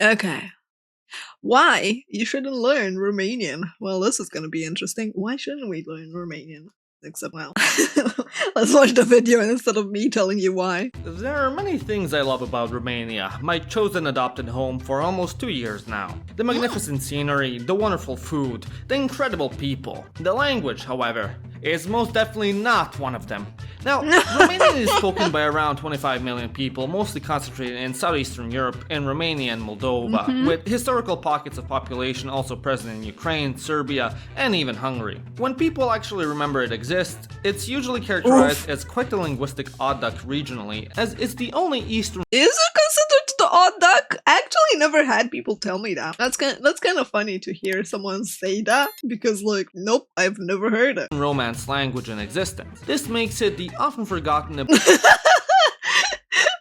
Okay. Why you shouldn't learn Romanian? Well, this is gonna be interesting. Why shouldn't we learn Romanian? Except, well, let's watch the video instead of me telling you why. There are many things I love about Romania, my chosen adopted home for almost 2 years now. The magnificent scenery, the wonderful food, the incredible people. The language, however, is most definitely not one of them. Now, Romanian is spoken by around 25 million people, mostly concentrated in southeastern Europe, in Romania and Moldova, with historical pockets of population also present in Ukraine, Serbia, and even Hungary. When people actually remember it exists, it's usually characterized as quite a linguistic odd duck regionally, as it's the only eastern. Is it considered the odd duck? I actually never had people tell me that. That's kind of funny to hear someone say that, because like, nope, I've never heard it. Romance language in existence. This makes it the often forgotten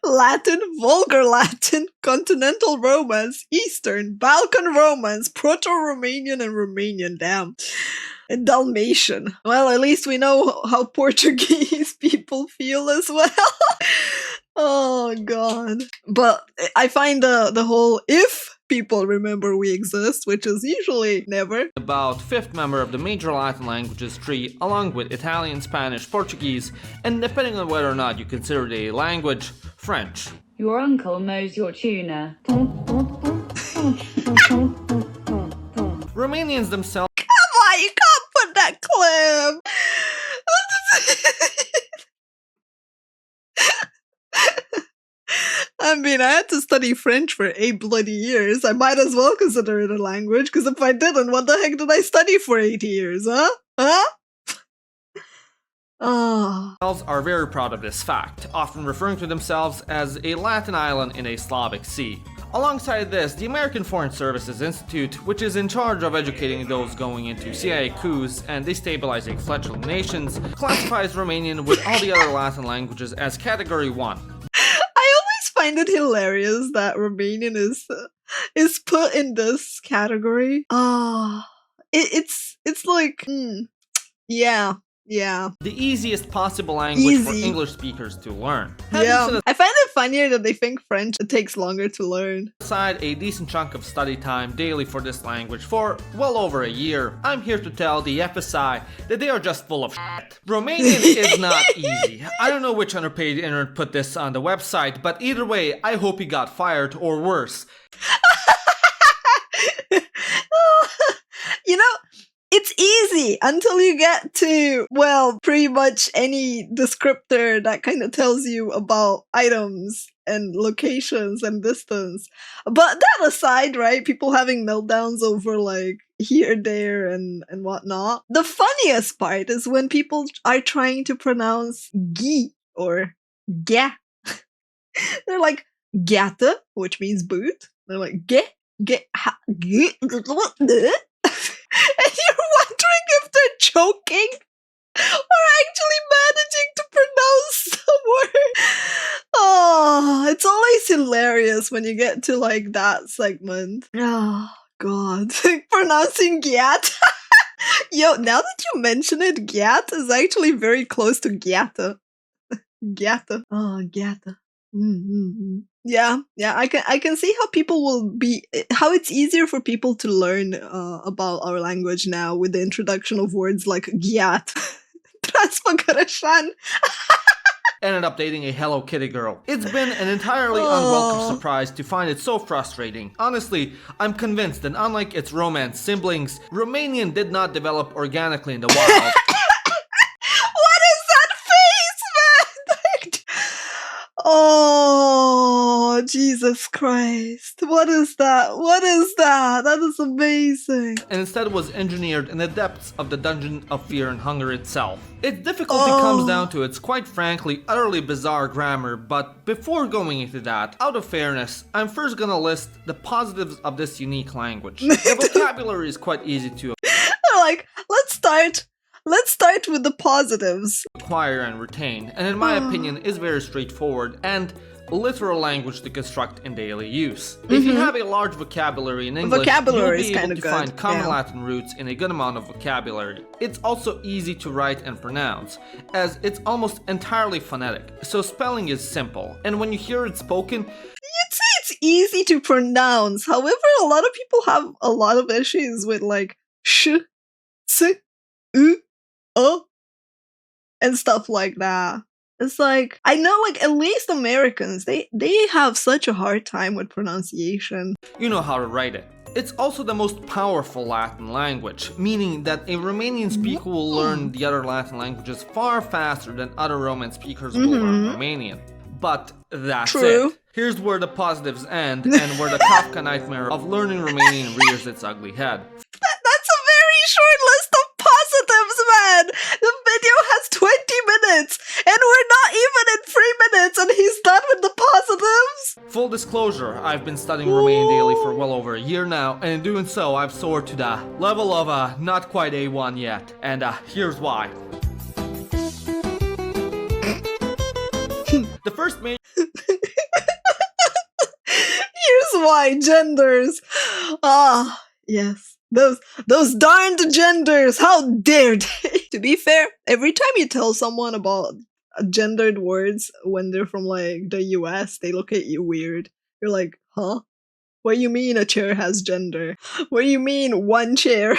Latin, Vulgar Latin, Continental Romance, Eastern, Balkan Romance, Proto-Romanian, and Romanian, damn. And Dalmatian. Well, at least we know how Portuguese people feel as well. Oh god. But I find the whole if people remember we exist, which is usually never. About fifth member of the major Latin languages tree, along with Italian, Spanish, Portuguese, and depending on whether or not you consider it a language, French. Your uncle knows your tuna. Romanians themselves Come on, you can't put that clip. I mean, I had to study French for 8 bloody years. I might as well consider it a language, because if I didn't, what the heck did I study for 8 years, huh? Huh? Oh. are very proud of this fact, often referring to themselves as a Latin island in a Slavic sea. Alongside this, the American Foreign Services Institute, which is in charge of educating those going into CIA coups and destabilizing fledgling nations, classifies Romanian with all the other Latin languages as Category 1. I always find it hilarious that Romanian is put in this category. It's like, yeah. Yeah. The easiest possible language for Easy. English speakers to learn. Yeah. I find it funnier that they think French takes longer to learn. Aside a decent chunk of study time daily for this language for well over a year, I'm here to tell the FSI that they are just full of shit. Romanian is not easy. I don't know which underpaid intern put this on the website, but either way, I hope he got fired or worse. You know, it's easy until you get to, well, pretty much any descriptor that kind of tells you about items and locations and distance. But that aside, right, people having meltdowns over like here, there, and whatnot. The funniest part is when people are trying to pronounce gi or ga. They're like, gata, which means boot. They're like, ge, and you're wondering if they're joking or actually managing to pronounce the word. Oh, it's always hilarious when you get to like that segment. Oh, God. Pronouncing gyat. Yo, now that you mention it, gyat is actually very close to gyata. Gyata. Oh, gyata. Yeah, I can see how people will be, how it's easier for people to learn about our language now with the introduction of words like gyat, transpagarashan. Ended up dating a Hello Kitty girl. It's been an entirely unwelcome surprise to find it so frustrating. Honestly, I'm convinced that unlike its romance siblings, Romanian did not develop organically in the wild. Oh, Jesus Christ. What is that? What is that? That is amazing. And instead was engineered in the depths of the dungeon of fear and hunger itself. Its difficulty comes down to its quite frankly utterly bizarre grammar, but before going into that, out of fairness, I'm first gonna list the positives of this unique language. The vocabulary is quite easy to like, let's start with the positives. Acquire and retain, and in my opinion is very straightforward and literal language to construct in daily use. If you have a large vocabulary in English, Vocabulary you'll be is able kinda to find good, common yeah. Latin roots in a good amount of vocabulary. It's also easy to write and pronounce, as it's almost entirely phonetic, so spelling is simple, and when you hear it spoken, You'd say it's easy to pronounce. However, a lot of people have a lot of issues with like sh, s, u, o, and stuff like that. It's like, I know like at least Americans, they have such a hard time with pronunciation. You know how to write it. It's also the most powerful Latin language, meaning that a Romanian speaker will learn the other Latin languages far faster than other Roman speakers will learn Romanian. But that's True. it. Here's where the positives end and where the Kafka nightmare of learning Romanian rears its ugly head. That's a very short list of positives, man! The video has 20 minutes, and we're not even in 3 minutes, and he's done with the positives? Full disclosure, I've been studying Romanian daily for well over a year now, and in doing so, I've soared to the level of not quite A1 yet. And here's why. The first major Here's why, genders. Ah, yes. Those darned genders, how dare they? To be fair, every time you tell someone about gendered words when they're from like the US, they look at you weird. You're like, huh? What do you mean a chair has gender? What do you mean one chair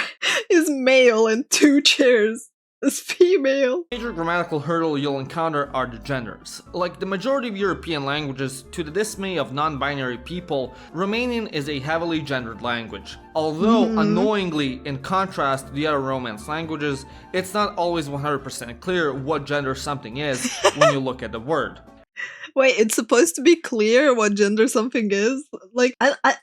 is male and 2 chairs is female? major grammatical hurdle you'll encounter are the genders. Like the majority of European languages, to the dismay of non-binary people, Romanian is a heavily gendered language. Although, annoyingly, in contrast to the other Romance languages, it's not always 100% clear what gender something is when you look at the word. Wait, it's supposed to be clear what gender something is? Like,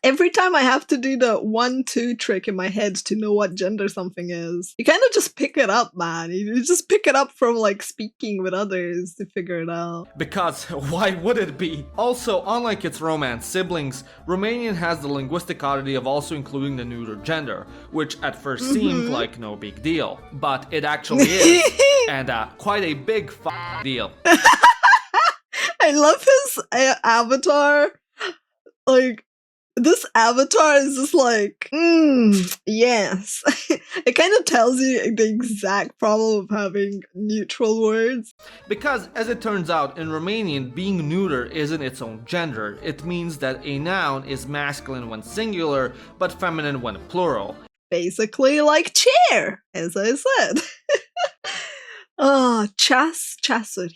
every time I have to do the 1-2 trick in my head to know what gender something is, you kind of just pick it up, man. You just pick it up from, like, speaking with others to figure it out. Because why would it be? Also, unlike its Romance siblings, Romanian has the linguistic oddity of also including the neuter gender, which at first seemed like no big deal. But it actually is, and quite a big deal. I love his avatar. Like, this avatar is just like, yes. It kind of tells you the exact problem of having neutral words. Because, as it turns out, in Romanian, being neuter isn't its own gender. It means that a noun is masculine when singular, but feminine when plural. Basically like chair, as I said. Oh, chasuri.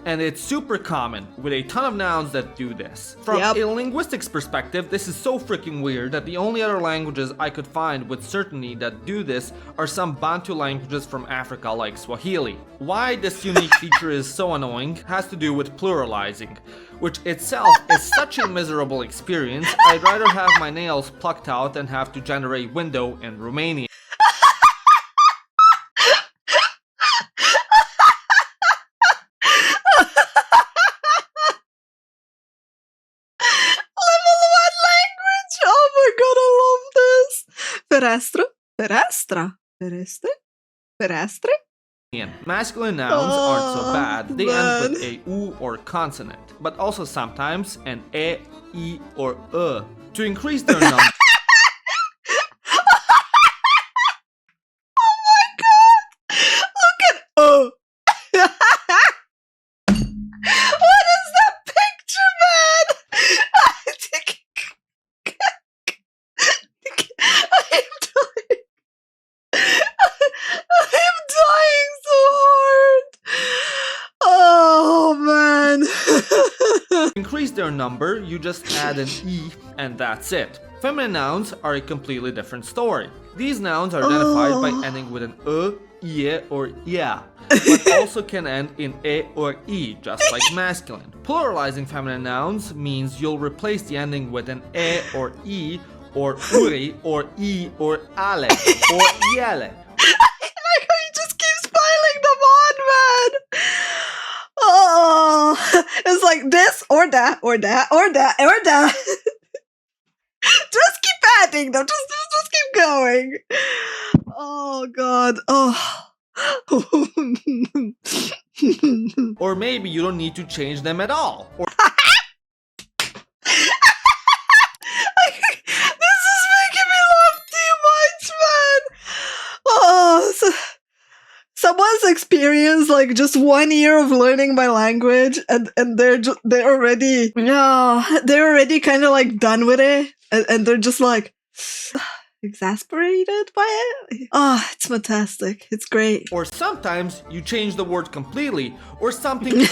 And it's super common, with a ton of nouns that do this. From a linguistics perspective, this is so freaking weird that the only other languages I could find with certainty that do this are some Bantu languages from Africa like Swahili. Why this unique feature is so annoying has to do with pluralizing, which itself is such a miserable experience. I'd rather have my nails plucked out than have to generate window in Romanian. Ferestra, ferestra, fereste, ferestre. Masculine nouns aren't so bad, they end with a u or consonant, but also sometimes an e, I, or to increase their number. Oh my god! Look at What is that picture, man? I am dying so hard. Oh man. To increase their number, you just add an e and that's it. Feminine nouns are a completely different story. These nouns are identified by ending with an ie, or ia, but also can end in e or I, just like masculine. Pluralizing feminine nouns means you'll replace the ending with an e or I, or uri, or I, or ale, or iele. Like how you just keeps piling them on, man. Oh, it's like this or that or that or that or that. Just keep adding them. Just keep going. Oh god. Oh. Or maybe you don't need to change them at all. Or This is making me laugh too much, man. Oh, someone's experience like just 1 year of learning my language, and they're already they're already kind of like done with it, and they're just like exasperated by it. Oh, it's fantastic. It's great. Or sometimes you change the word completely, or something. Sometimes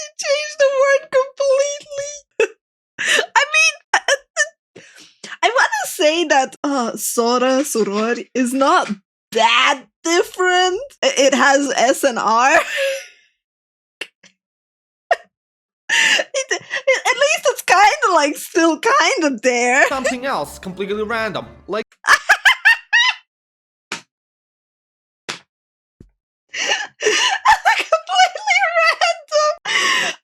you change the word completely. I mean, I want to say that Sora, Soror is not that different. It has S and R. At least it's kind of like still kind of there. Something else completely random, like completely random.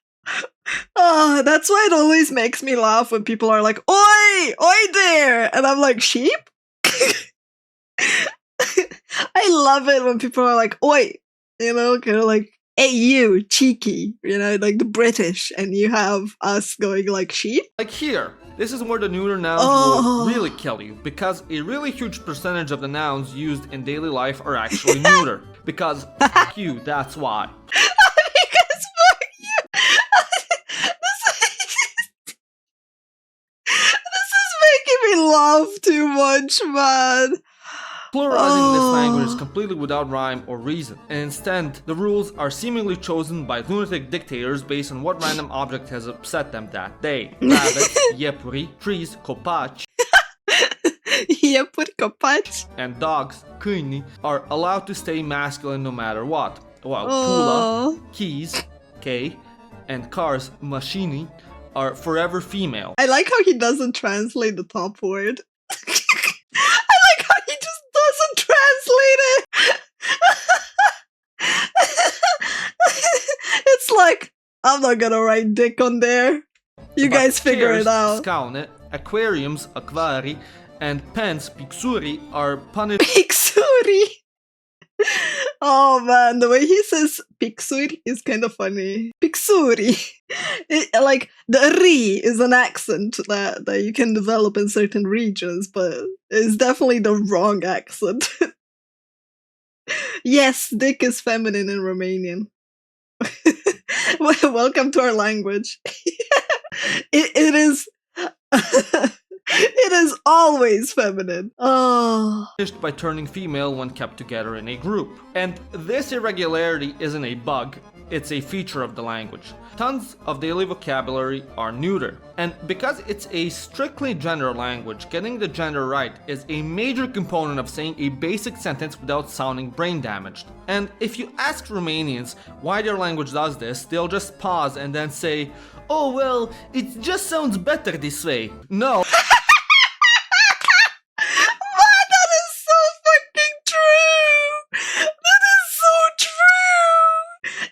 Oh, that's why it always makes me laugh when people are like, "Oi, oi there," and I'm like, "Sheep." I love it when people are like, "Oi," you know, kind of like, "Hey, you, cheeky," you know, like the British, and you have us going like sheep. here. This is where the neuter nouns Oh. will really kill you, because a really huge percentage of the nouns used in daily life are actually neuter. Because fuck you, that's why. Because fuck you. This is making me laugh too much, man. Pluralizing this language is completely without rhyme or reason, and instead, the rules are seemingly chosen by lunatic dictators based on what random object has upset them that day. Rabbits, iepuri, trees, copaci, Iepuri, copaci. and dogs, câini, are allowed to stay masculine no matter what, while Oh. pula, keys, K, and cars, mașini, are forever female. I like how he doesn't translate the top word. I like how he just doesn't translate it. It's like, I'm not gonna write dick on there. You But guys figure chairs, it out. Scaune, aquariums, aquari, and pens, pixuri, are punished. Pixuri. Oh man, the way he says pixuri is kind of funny. Pixuri. Like, the ri is an accent that you can develop in certain regions, but it's definitely the wrong accent. Yes, dick is feminine in Romanian. Welcome to our language. It is. It is always feminine. Oh. By turning female when kept together in a group. And this irregularity isn't a bug, it's a feature of the language. Tons of daily vocabulary are neuter. And because it's a strictly gender language, getting the gender right is a major component of saying a basic sentence without sounding brain damaged. And if you ask Romanians why their language does this, they'll just pause and then say, "Oh well, it just sounds better this way." No. That is so fucking true! That is so true!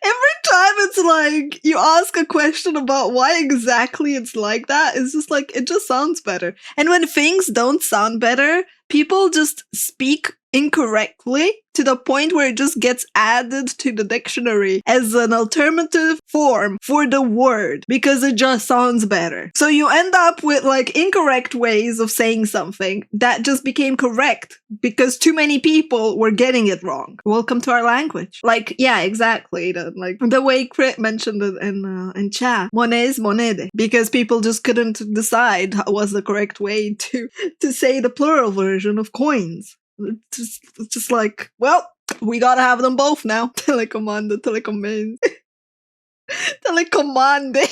Every time it's like you ask a question about why exactly it's like that, it's just like it just sounds better. And when things don't sound better, people just speak incorrectly to the point where it just gets added to the dictionary as an alternative form for the word because it just sounds better. So you end up with like incorrect ways of saying something that just became correct because too many people were getting it wrong. Welcome to our language. Like, yeah, exactly. Like the way Crit mentioned it in chat, mones, monede, because people just couldn't decide what was the correct way to say the plural version of coins. It's just like, well, we gotta have them both now. Telecomando, telecommand. Telecomande.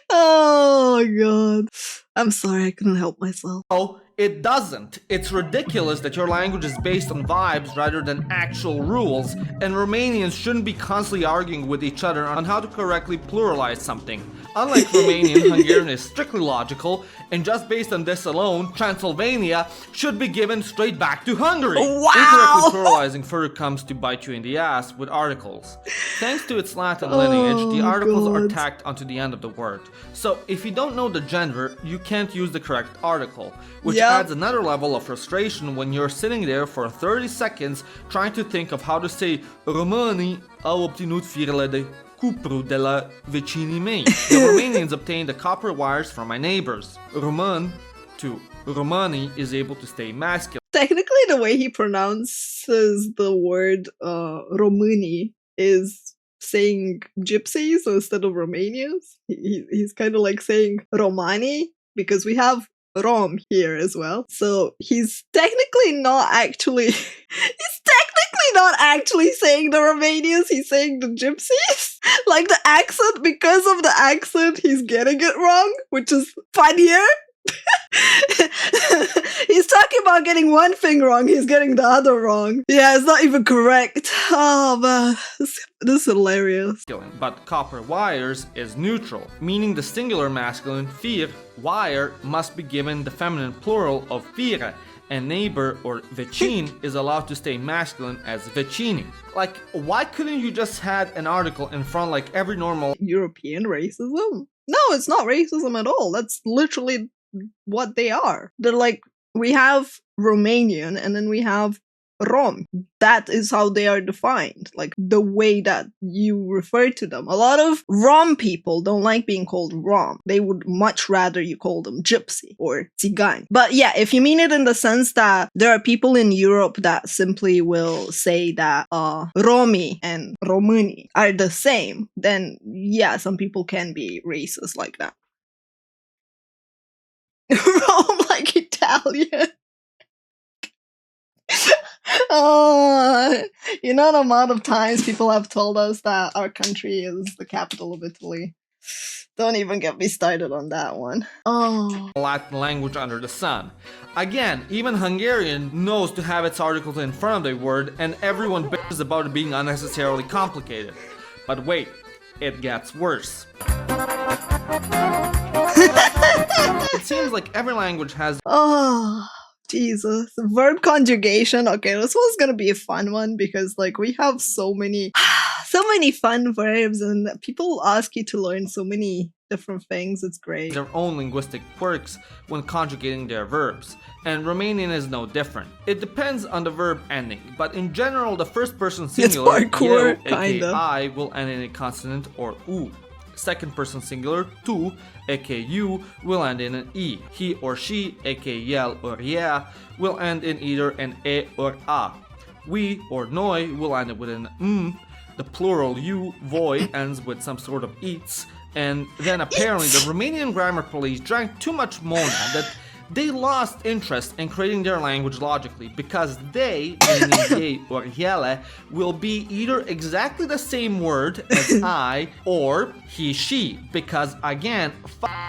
Oh, God. I'm sorry, I couldn't help myself. No, it doesn't. It's ridiculous that your language is based on vibes rather than actual rules, and Romanians shouldn't be constantly arguing with each other on how to correctly pluralize something. Unlike Romanian, Hungarian is strictly logical, and just based on this alone, Transylvania should be given straight back to Hungary. Wow! Incorrectly pluralizing further comes to bite you in the ass with articles. Thanks to its Latin lineage, the articles are God. tacked onto the end of the word. So if you don't know the gender, you can't use the correct article, which Yep. adds another level of frustration when you're sitting there for 30 seconds trying to think of how to say Romani au obținut firele de cupru de la vecinii mei. The Romanians obtained the copper wires from my neighbors. Roman to Romani is able to stay masculine. technically the way he pronounces the word Români is saying gypsies instead of Romanians. He's kind of like saying Romani because we have Rom here as well. So he's technically not actually saying the Romanians, he's saying the gypsies. Like the accent, because of the accent, he's getting it wrong, which is funnier. He's talking about getting one thing wrong, he's getting the other wrong. Yeah, it's not even correct. Oh man, this is hilarious. But copper wires is neutral, meaning the singular masculine fir, wire, must be given the feminine plural of fire, and neighbor or vecin is allowed to stay masculine as vecini. Like, why couldn't you just had an article in front like every normal European racism? No, it's not racism at all. That's literally what they are. They're like, we have Romanian and then we have Rom. That is how they are defined, like the way that you refer to them. A lot of Rom people don't like being called Rom. They would much rather you call them Gypsy or Țigan. But yeah, if you mean it in the sense that there are people in Europe that simply will say that Romi and Români are the same, then yeah, some people can be racist like that. Rome like Italian. You know the amount of times people have told us that our country is the capital of Italy. Don't even get me started on that one. Oh. Latin language under the sun. Again, even Hungarian knows to have its articles in front of the word, and everyone bitches about it being unnecessarily complicated. But wait, it gets worse. It seems like every language has Oh, Jesus. Verb conjugation. Okay, this one's gonna be a fun one because like we have so many fun verbs and people ask you to learn so many different things. It's great. their own linguistic quirks when conjugating their verbs, and Romanian is no different. It depends on the verb ending, but in general the first person singular, hardcore, eu, aka kinda. I, will end in a consonant or u. Second person singular, tu, aka you, will end in an e. He or she, aka el or yeah, will end in either an e or a. We or noi will end with an The plural you, voi, ends with some sort of eats. And then apparently the Romanian grammar police drank too much Mona that they lost interest in creating their language logically, because they, meaning they or ele, will be either exactly the same word as I or he, she, because again,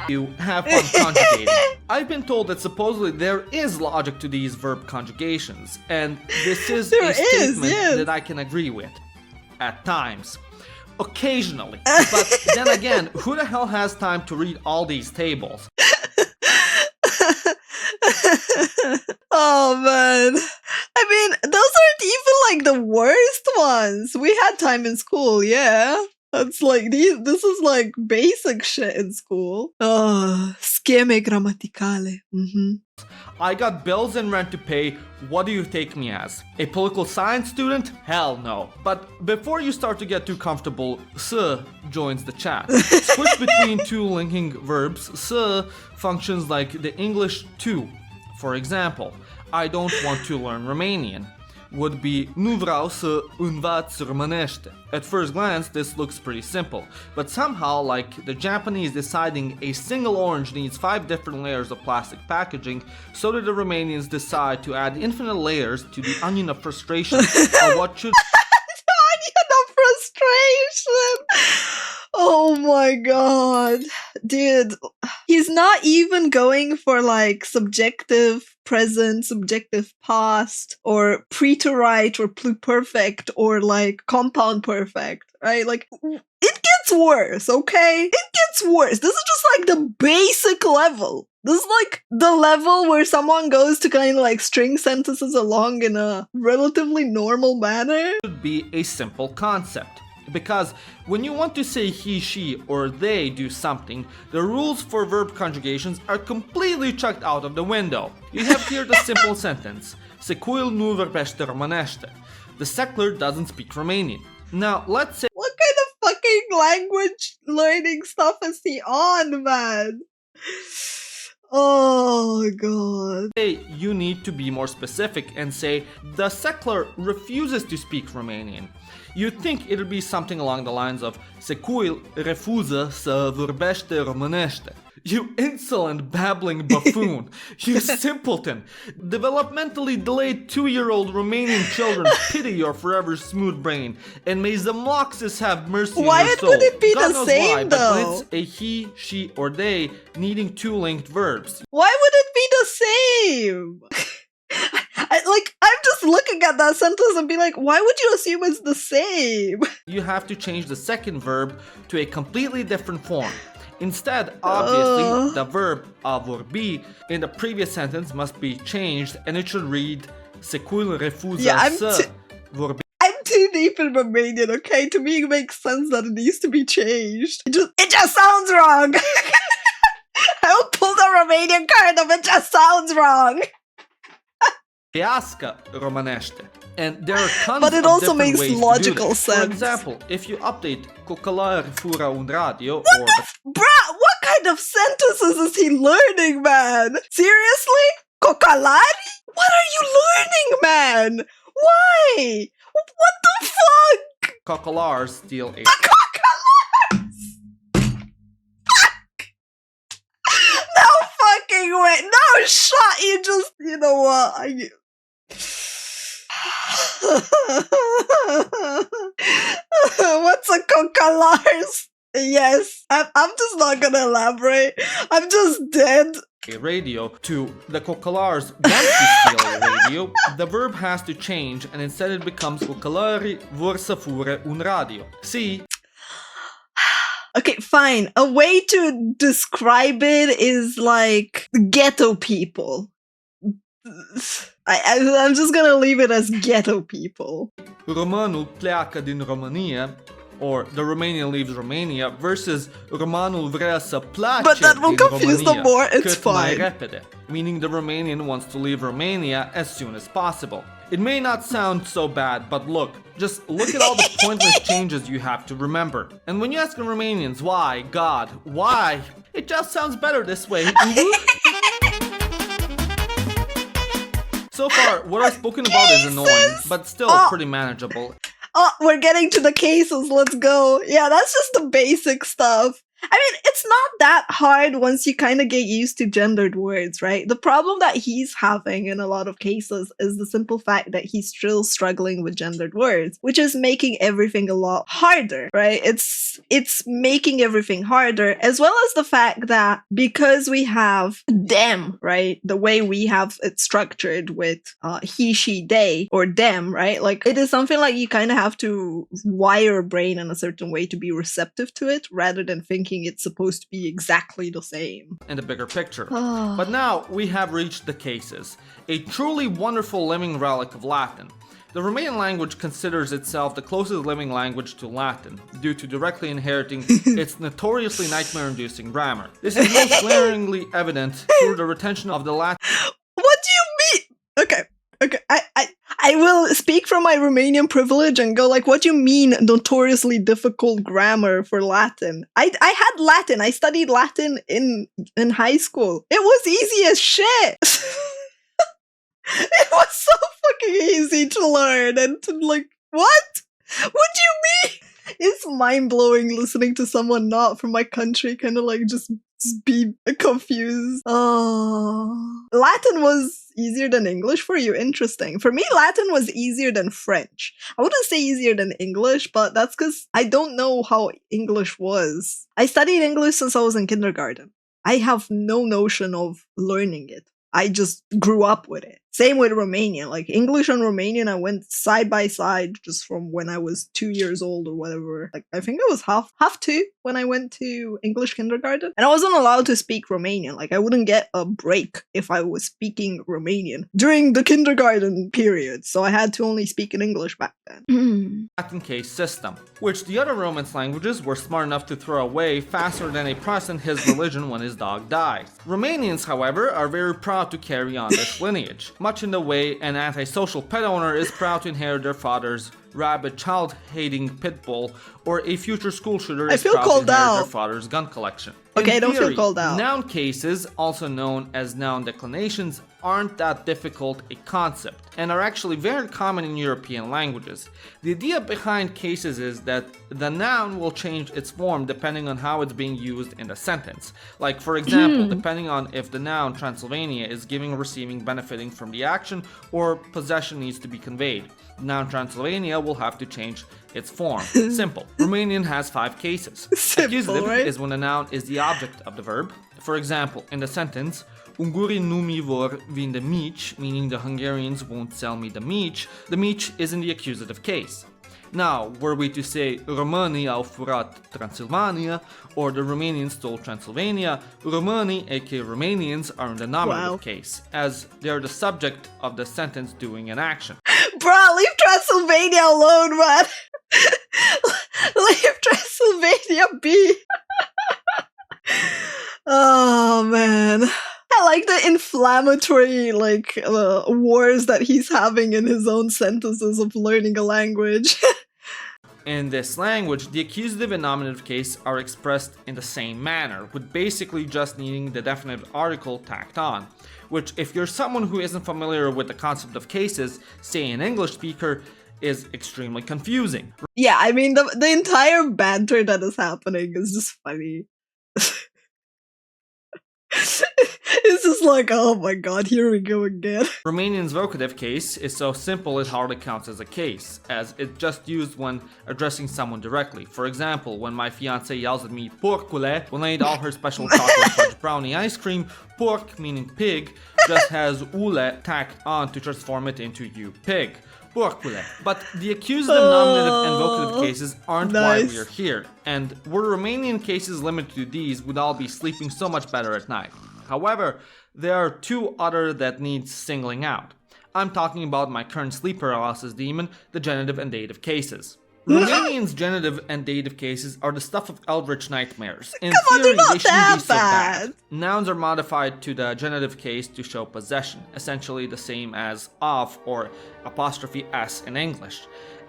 you, have fun conjugating. I've been told that supposedly there is logic to these verb conjugations, and this is a statement that I can agree with. At times. Occasionally. But then again, who the hell has time to read all these tables? Oh man. I mean, those aren't even like the worst ones. We had time in school, yeah. That's like this is like basic shit in school. Oh, scheme grammaticale. I got bills and rent to pay. What do you take me as? A political science student? Hell no. But before you start to get too comfortable, s joins the chat. Switch between two linking verbs. S functions like the English to. For example, I don't want to learn Romanian would be nu vreau să învăț românește. At first glance, this looks pretty simple, but somehow, like the Japanese deciding a single orange needs 5 different layers of plastic packaging, so did the Romanians decide to add infinite layers to the onion of frustration on what should The onion of frustration. Oh my god. Dude, he's not even going for like subjective present, subjective past, or preterite or pluperfect, or like compound perfect, right? Like, it gets worse, okay? It gets worse. This is just like the basic level. This is like the level where someone goes to kind of like string sentences along in a relatively normal manner. be a simple concept. Because when you want to say he, she, or they do something, the rules for verb conjugations are completely chucked out of the window. You have here the simple sentence, Secuil nu vorbește românește. The secular doesn't speak Romanian. Now, let's say What kind of fucking language learning stuff is he on, man? Oh god. You need to be more specific and say, the secular refuses to speak Romanian. You'd think it'd be something along the lines of, secuil refuză să vorbește românește. You insolent babbling buffoon. You simpleton. Developmentally delayed 2-year-old Romanian children pity your forever smooth brain. And may Zamloxis have mercy on your soul. Why would it be God the knows same why, but though? when it's a he, she, or they needing two linked verbs. Why would it be the same? I'm just looking at that sentence and be like, why would you assume it's the same? You have to change the second verb to a completely different form. Instead, obviously, the verb a vorbi in the previous sentence must be changed and it should read secuil refuză să vorbi. I'm too deep in Romanian, okay? To me, it makes sense that it needs to be changed. It just sounds wrong. I will pull the Romanian card of it just sounds wrong. Vorbească românește. And there are tons but it of also different makes ways logical to do this. sense. For example, if you update coccolare fura un radio Bruh, what kind of sentences is he learning, man? Seriously? Coccolari? What are you learning, man? Why? What the fuck? coccolars steal a Coccolars! No fucking way. No shot. You know what? What's a coccolars? Yes, I'm just not gonna elaborate. I'm just dead. A radio to the coccolars want to steal a radio, the verb has to change and instead it becomes coccolari vor să fure un radio. See? Okay, fine. A way to describe it is like ghetto people. I'm just gonna leave it as ghetto people. Romanul pleacă din România, or the Romanian leaves Romania, versus Romanul vrea să plece But that will din confuse România them more, it's cât mai fine. repede, meaning the Romanian wants to leave Romania as soon as possible. It may not sound so bad, but just look at all the pointless changes you have to remember. And when you ask the Romanians why, God, why, it just sounds better this way. So far, what I've spoken about is annoying, but still pretty manageable. Oh, we're getting to the cases. Let's go. Yeah, that's just the basic stuff. I mean, it's not that hard once you kind of get used to gendered words, right? The problem that he's having in a lot of cases is the simple fact that he's still struggling with gendered words, which is making everything a lot harder, right? It's making everything harder, as well as the fact that because we have them, right? The way we have it structured with he, she, they, or them, right? Like, it is something like you kind of have to wire a brain in a certain way to be receptive to it, rather than thinking it's supposed to be exactly the same. In the bigger picture. But now we have reached the cases. A truly wonderful living relic of Latin. The Romanian language considers itself the closest living language to Latin, due to directly inheriting its notoriously nightmare-inducing grammar. This is most glaringly evident through the retention of the Latin. What do you mean? Okay. I will speak from my Romanian privilege and go like, what do you mean notoriously difficult grammar for Latin? I had Latin. I studied Latin in high school. It was easy as shit. It was so fucking easy to learn and to what? What do you mean? It's mind-blowing listening to someone not from my country kind of just be confused. Oh, Latin was easier than English for you? Interesting. For me, Latin was easier than French. I wouldn't say easier than English, but that's because I don't know how English was. I studied English since I was in kindergarten. I have no notion of learning it. I just grew up with it. Same with Romanian. Like, English and Romanian, I went side by side just from when I was 2 years old or whatever. Like, I think I was half two when I went to English kindergarten. And I wasn't allowed to speak Romanian. Like, I wouldn't get a break if I was speaking Romanian during the kindergarten period. So I had to only speak in English back then. Latin case system, which the other Romance languages were smart enough to throw away faster than a Protestant his religion when his dog dies. Romanians, however, are very proud to carry on this lineage, much in the way an antisocial pet owner is proud to inherit their father's rabid child-hating pit bull, or a future school shooter is proud to inherit their father's gun collection. Okay, In don't feel theory, called out. noun cases, also known as noun declinations, aren't that difficult a concept and are actually very common in European languages. The idea behind cases is that the noun will change its form depending on how it's being used in the sentence. Like, for example, depending on if the noun Transylvania is giving or receiving benefiting from the action or possession needs to be conveyed. Noun Transylvania will have to change its form. Simple. Romanian has 5 cases. Simple, Accusative right? is when a noun is the object of the verb. For example, in the sentence, Ungurii nu mi vor vinde mici, meaning the Hungarians won't sell me the mici is in the accusative case. Now, were we to say Românii au furat Transilvania or the Romanians stole Transylvania, Românii, aka Romanians, are in the nominative case, as they are the subject of the sentence doing an action. Bruh, leave Transylvania alone, man. Leave Transylvania be. Oh, man. I like the inflammatory, wars that he's having in his own sentences of learning a language. In this language, the accusative and nominative case are expressed in the same manner, with basically just needing the definite article tacked on. Which, if you're someone who isn't familiar with the concept of cases, say an English speaker, is extremely confusing. Yeah, I mean, the entire banter that is happening is just funny. It's just like, oh my god, here we go again. Romanian's vocative case is so simple it hardly counts as a case, as it's just used when addressing someone directly. For example, when my fiancée yells at me, porcule, when I eat all her special chocolate fudge brownie ice cream, porc, meaning pig, just has ule tacked on to transform it into you pig. Porcule. But the accusative, nominative, and vocative cases aren't why we are here, and were Romanian cases limited to these, we'd all be sleeping so much better at night. However, there are 2 other that need singling out. I'm talking about my current sleep paralysis demon, the genitive and dative cases. Romanian's genitive and dative cases are the stuff of eldritch nightmares. In theory, they shouldn't be so bad. Nouns are modified to the genitive case to show possession, essentially the same as of or apostrophe s in English.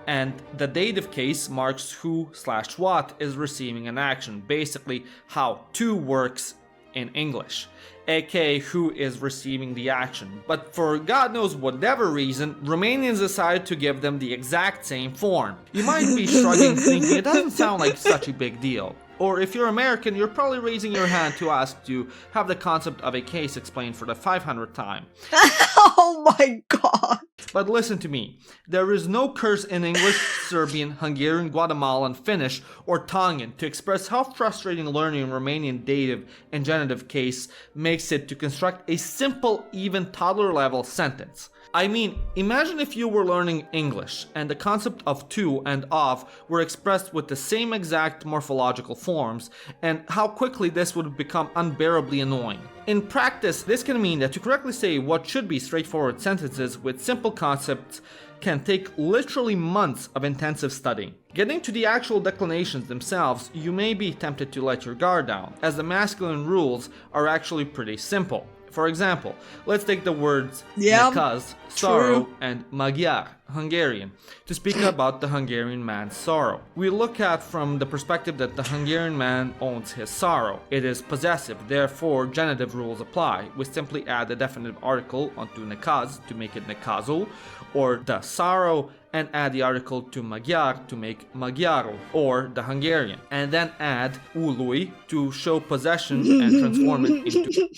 And the dative case marks who/what is receiving an action, basically how to works in English, aka who is receiving the action. But for God knows whatever reason, Romanians decided to give them the exact same form. You might be shrugging, thinking it doesn't sound like such a big deal. Or if you're American, you're probably raising your hand to ask to have the concept of a case explained for the 500th time. Oh my god. But listen to me, there is no curse in English, Serbian, Hungarian, Guatemalan, Finnish, or Tongan to express how frustrating learning Romanian dative and genitive case makes it to construct a simple, even toddler-level sentence. I mean, imagine if you were learning English and the concept of to and of were expressed with the same exact morphological forms, and how quickly this would become unbearably annoying. In practice, this can mean that to correctly say what should be straightforward sentences with simple concepts can take literally months of intensive studying. Getting to the actual declinations themselves, you may be tempted to let your guard down, as the masculine rules are actually pretty simple. For example, let's take the words nekaz, sorrow, and magyar, Hungarian, to speak about the Hungarian man's sorrow. We look at from the perspective that the Hungarian man owns his sorrow. It is possessive, therefore genitive rules apply. We simply add the definitive article onto nekaz to make it nekazul, or the sorrow, and add the article to magyar to make magyarul, or the Hungarian, and then add ului to show possession and transform it into...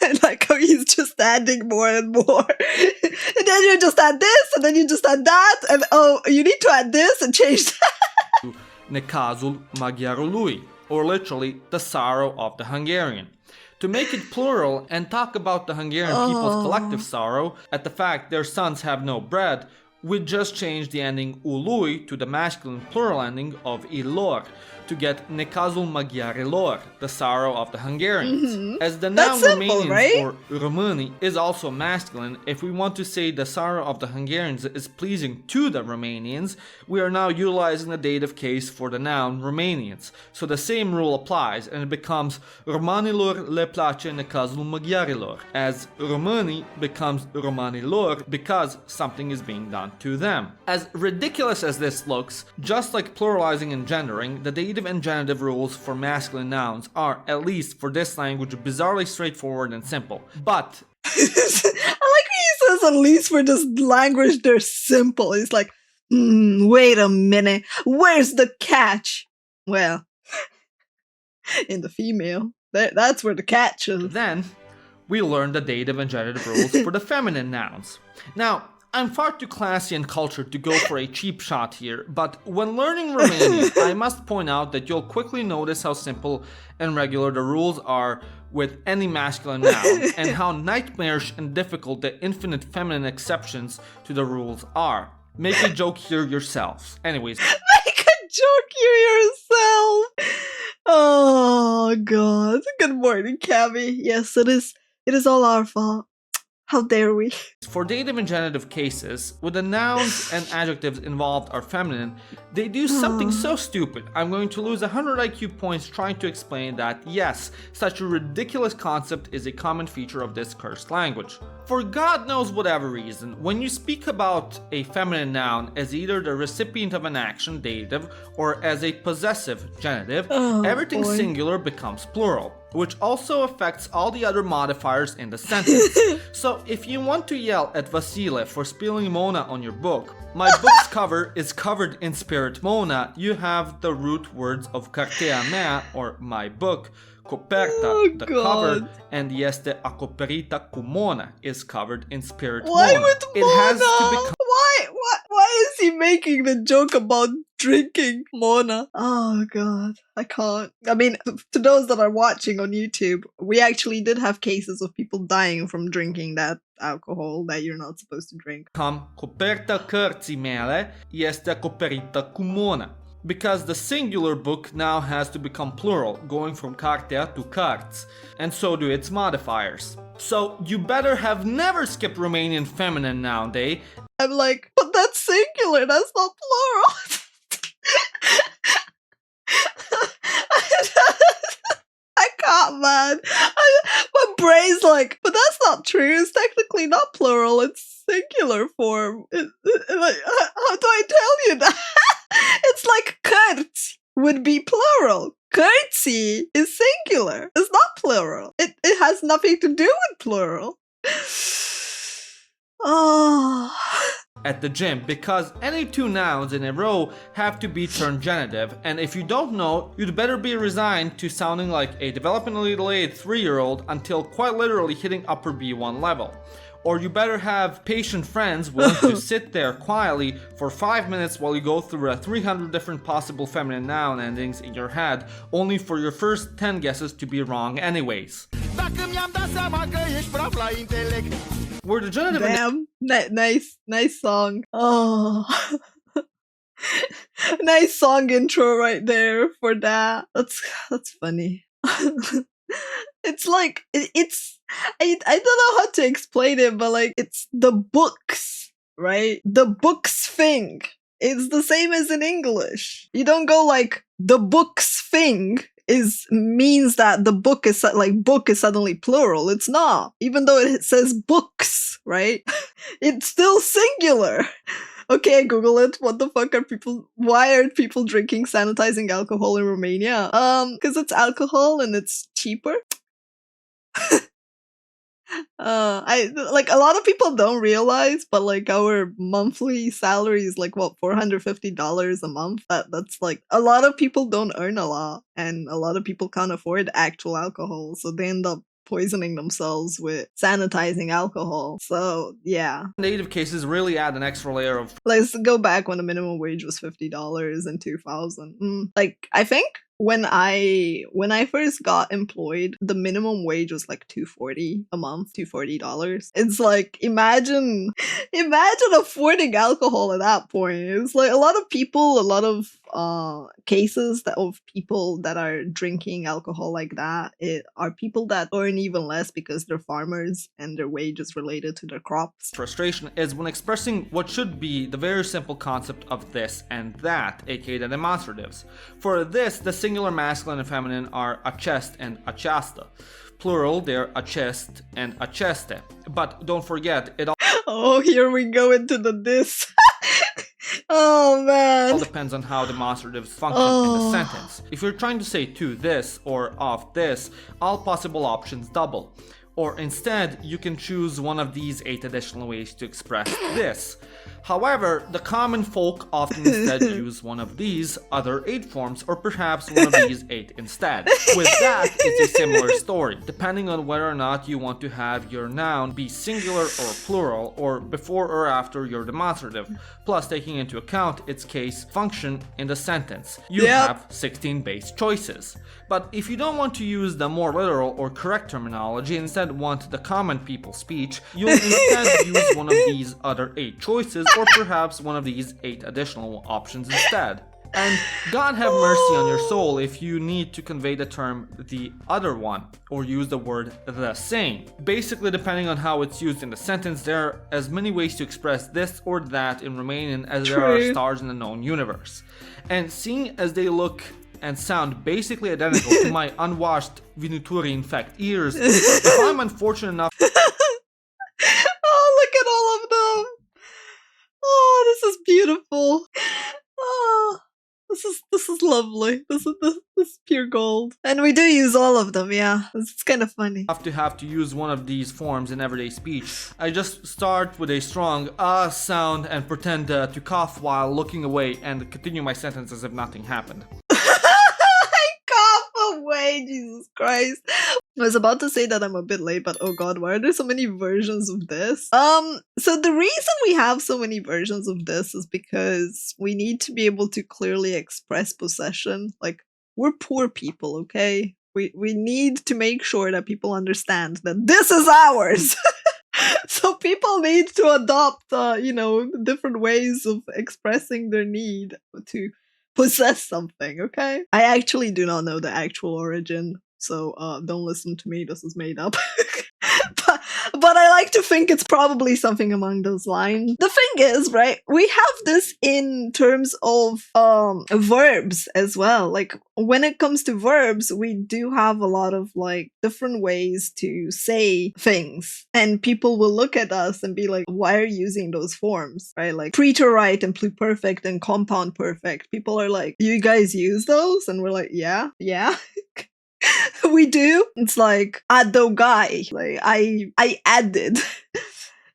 I like how he's just adding more and more. And then you just add this, and then you just add that, and oh, you need to add this and change that. Nekazul magyarului, or literally, the sorrow of the Hungarian. To make it plural and talk about the Hungarian people's collective sorrow at the fact their sons have no bread, we just change the ending ului to the masculine plural ending of ilor to get nekazul magyarilor, the sorrow of the Hungarians. As the noun Romanians, right? or Români, is also masculine, if we want to say the sorrow of the Hungarians is pleasing to the Romanians, we are now utilizing the dative case for the noun Romanians. So the same rule applies, and it becomes Romanilor le place nekazul magyarilor, as Romani becomes Romanilor because something is being done to them. As ridiculous as this looks, just like pluralizing and gendering, the dative dative and genitive rules for masculine nouns are, at least for this language, bizarrely straightforward and simple. But I like when he says, at least for this language, they're simple. He's like, wait a minute. Where's the catch? Well, in the female, that's where the catch is. then we learn the dative and genitive rules for the feminine nouns. Now, I'm far too classy and cultured to go for a cheap shot here, but when learning Romanian, I must point out that you'll quickly notice how simple and regular the rules are with any masculine noun, and how nightmarish and difficult the infinite feminine exceptions to the rules are. Make a joke here yourselves. Anyways. Make a joke here yourself! Oh, God. Good morning, Cabby. Yes, it is. It is all our fault. How dare we? For dative and genitive cases, where the nouns and adjectives involved are feminine, they do something so stupid. I'm going to lose 100 IQ points trying to explain that, yes, such a ridiculous concept is a common feature of this cursed language. For God knows whatever reason, when you speak about a feminine noun as either the recipient of an action, dative, or as a possessive, genitive, everything singular becomes plural, which also affects all the other modifiers in the sentence. So if you want to yell at Vasile for spilling Mona on your book, my book's cover is covered in spirit Mona, you have the root words of cartea mea, or my book, coperta, the cover, and este acoperita cu Mona is covered in spirit Why Mona. with It Mona? has to become Why is he making the joke about drinking Mona? Oh, God. I can't. I mean, to those that are watching on YouTube, we actually did have cases of people dying from drinking that alcohol that you're not supposed to drink. coperta cărții mele este acoperită cu Mona. Because the singular book now has to become plural, going from cartea to cărți, and so do its modifiers. So you better have never skipped Romanian feminine noun day. I'm like, but that's singular, that's not plural. I can't, man. My brain's like, but that's not true. It's technically not plural. It's singular form. Like, how do I tell you that? It's like cărți would be plural. Cărții is singular. It's not plural. It has nothing to do with plural. Oh. At the gym, because any two nouns in a row have to be turned genitive, and if you don't know, you'd better be resigned to sounding like a developmentally delayed 3-year-old until quite literally hitting upper B1 level. Or you better have patient friends willing to sit there quietly for 5 minutes while you go through 300 different possible feminine noun endings in your head, only for your first 10 guesses to be wrong anyways. Where the genitive Damn, nice song. Oh, nice song intro right there for that. That's funny. It's like I don't know how to explain it, but like it's the books, right? The books thing. It's the same as in English. You don't go like the books thing means that the book is suddenly plural. It's not. Even though it says books, right? It's still singular. Okay, Google it. What the fuck why are people drinking sanitizing alcohol in Romania? Because it's alcohol and it's cheaper. I like a lot of people don't realize, but like our monthly salary is like what, $450 a month. That's like a lot of people don't earn a lot, and a lot of people can't afford actual alcohol, so they end up poisoning themselves with sanitizing alcohol. So yeah, native cases really add an extra layer of. Let's go back when the minimum wage was $50 in 2000. Like I think when I first got employed, the minimum wage was like $240 a month, $240. It's like imagine affording alcohol at that point. It's like a lot of cases of people that are drinking alcohol like that, it are people that earn even less because they're farmers and their wage is related to their crops. Frustration is when expressing what should be the very simple concept of this and that, aka the demonstratives. For this, the singular masculine and feminine are acest and aceasta. Plural, they're acest and aceste. But don't forget, it all. Oh, here we go into the diss. Oh It man. all depends on how demonstratives function in the Oh. sentence. If you're trying to say to this or of this, all possible options double. Or instead, you can choose one of these 8 additional ways to express this. However, the common folk often instead use one of these other 8 forms, or perhaps one of these 8 instead. With that, it's a similar story, depending on whether or not you want to have your noun be singular or plural, or before or after your demonstrative, plus taking into account its case function in the sentence. You Yep. have 16 base choices. But if you don't want to use the more literal or correct terminology, instead want the common people speech, you'll instead use one of these other 8 choices, or perhaps one of these 8 additional options instead. And God have mercy on your soul if you need to convey the term the other one, or use the word the same. Basically, depending on how it's used in the sentence, there are as many ways to express this or that in Romanian as there are True. stars in the known universe. And seeing as they look and sound basically identical to my unwashed Vinuturi infect ears, if I'm unfortunate enough Oh, look at all of them. Oh, this is beautiful. Oh, this is lovely. This is pure gold. And we do use all of them, yeah. It's kind of funny. have to use one of these forms in everyday speech, I just start with a strong sound and pretend to cough while looking away and continue my sentence as if nothing happened. I cough away, Jesus Christ. I was about to say that I'm a bit late, but oh god, why are there so many versions of this? So the reason we have so many versions of this is because we need to be able to clearly express possession. Like, we're poor people, okay? We need to make sure that people understand that this is ours. So people need to adopt, different ways of expressing their need to possess something, okay? I actually do not know the actual origin, so don't listen to me, this is made up. but I like to think it's probably something along those lines. The thing is, right, we have this in terms of verbs as well. Like, when it comes to verbs, we do have a lot of like different ways to say things, and people will look at us and be like, why are you using those forms, right? Like preterite and pluperfect and compound perfect. People are like, you guys use those? And we're like, yeah we do. It's like adogai, like I added.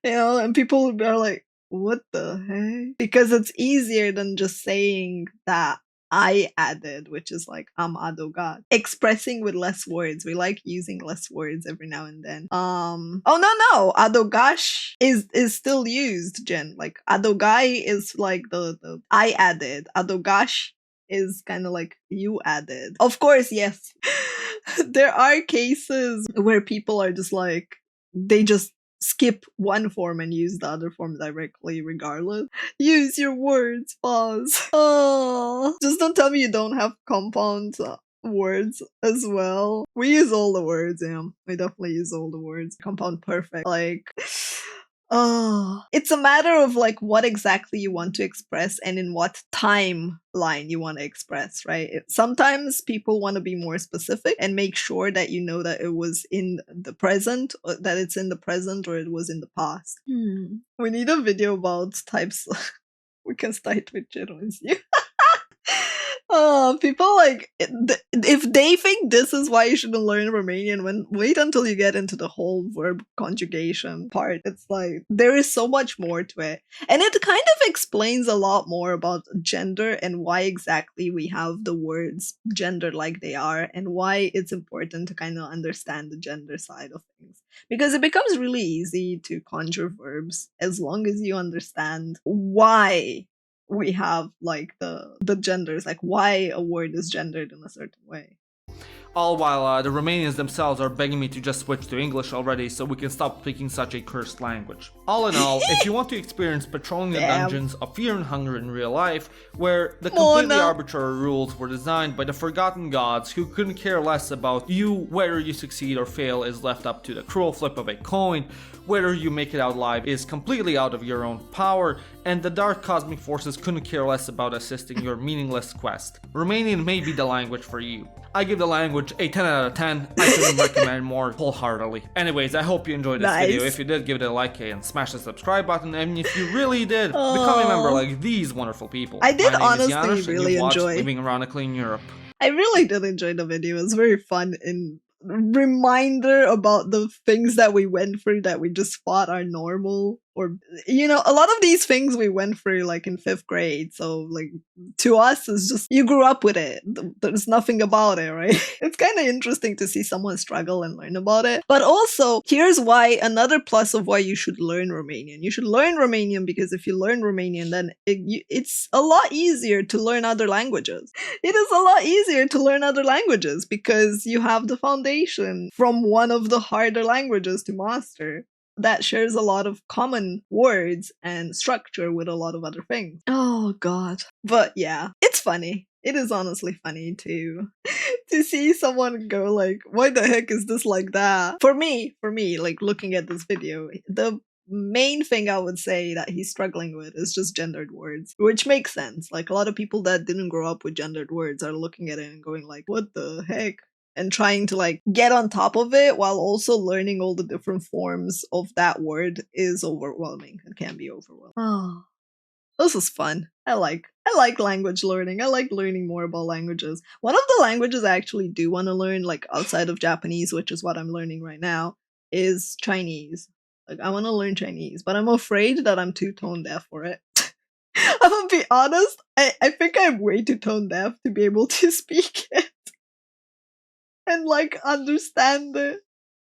And people are like, what the heck? Because it's easier than just saying that I added, which is like adogat. Expressing with less words. We like using less words every now and then. Oh no, adogash is still used, Jen. Like adogai is like the I added. Adogash is kind of like you added. Of course, yes. There are cases where people are just like, they just skip one form and use the other form directly regardless. Use your words, pause. Oh, just don't tell me you don't have compound words as well. We use all the words, yeah. We definitely use all the words. Compound perfect. Like, oh, it's a matter of like what exactly you want to express and in what timeline you want to express, right? Sometimes people want to be more specific and make sure that you know that it was in the present, or that it's in the present, or it was in the past. We need a video about types. We can start with Jerome. Oh, people like, if they think this is why you shouldn't learn Romanian, wait until you get into the whole verb conjugation part. It's like, there is so much more to it. And it kind of explains a lot more about gender and why exactly we have the words gender like they are, and why it's important to kind of understand the gender side of things. Because it becomes really easy to conjure verbs as long as you understand why we have like the genders, like why a word is gendered in a certain way. All while the Romanians themselves are begging me to just switch to English already so we can stop speaking such a cursed language. All in all, if you want to experience patrolling the dungeons of Fear and Hunger in real life, where the completely arbitrary rules were designed by the forgotten gods who couldn't care less about you, whether you succeed or fail is left up to the cruel flip of a coin, whether you make it out alive is completely out of your own power, and the dark cosmic forces couldn't care less about assisting your meaningless quest, Romanian may be the language for you. I give the language language, a 10 out of 10. I couldn't recommend more wholeheartedly. Anyways, I hope you enjoyed this video. Nice. If you did, give it a like and smash the subscribe button. And if you really did, become a member like these wonderful people. I did My name is honestly Janusz, and really you've watched enjoy. Living Around a Clean Europe. I really did enjoy the video. It was very fun and reminder about the things that we went through that we just thought are normal. Or, you know, a lot of these things we went through like in 5th grade. So, like, to us, it's just, you grew up with it. There's nothing about it, right? It's kind of interesting to see someone struggle and learn about it. But also, here's why, another plus of why you should learn Romanian. You should learn Romanian because if you learn Romanian, then it's a lot easier to learn other languages. It is a lot easier to learn other languages because you have the foundation from one of the harder languages to master that shares a lot of common words and structure with a lot of other things. Oh god. But yeah, it's funny. It is honestly funny to see someone go like, why the heck is this like that? For me, like looking at this video, the main thing I would say that he's struggling with is just gendered words, which makes sense. Like a lot of people that didn't grow up with gendered words are looking at it and going like, what the heck? And trying to like get on top of it while also learning all the different forms of that word is overwhelming. It can be overwhelming. Oh, this is fun. I like language learning. I like learning more about languages. One of the languages I actually do want to learn, like outside of Japanese, which is what I'm learning right now, is Chinese. Like I want to learn Chinese, but I'm afraid that I'm too tone deaf for it. I'm gonna be honest. I think I'm way too tone deaf to be able to speak it and like understand it.